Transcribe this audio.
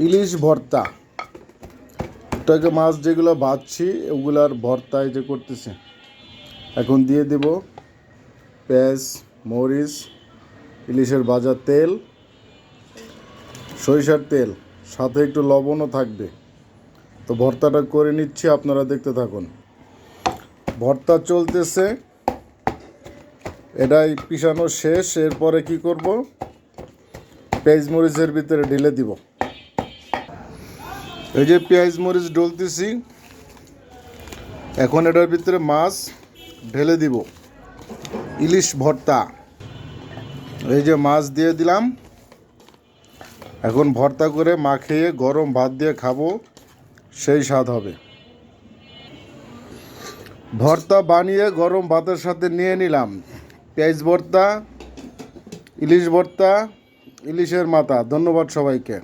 ইলিশ ভর্তা। এটাকে মাছ যেগুলো ভাজছি ওগুলার ভর্তা এই যে করতেছে। এখন দিয়ে দেব পেঁয়াজ, মরিচ, ইলিশের ভাজা তেল, সরিষার তেল, সাথে একটু লবণও থাকবে। তো ভর্তাটা করে নিচ্ছি, আপনারা দেখতে থাকুন। ভর্তা চলতেছে, এটাই পিষানো শেষ। এরপরে কি করব, পেঁয়াজ মরিচের ভিতরে ঢেলে দিব। এই যে পেঁয়াজ মরিচ ডলতেছি, এখন এটার ভিতরে মাছ ঢেলে দিব। ইলিশ ভর্তা, এই যে মাছ দিয়ে দিলাম। এখন ভর্তা করে মাখিয়ে গরম ভাত দিয়ে খাবো, সেই স্বাদ হবে। ভর্তা বানিয়ে গরম ভাতের সাথে নিয়ে নিলাম পেঁয়াজ ভর্তা, ইলিশ ভর্তা, ইলিশের মাথা। ধন্যবাদ সবাইকে।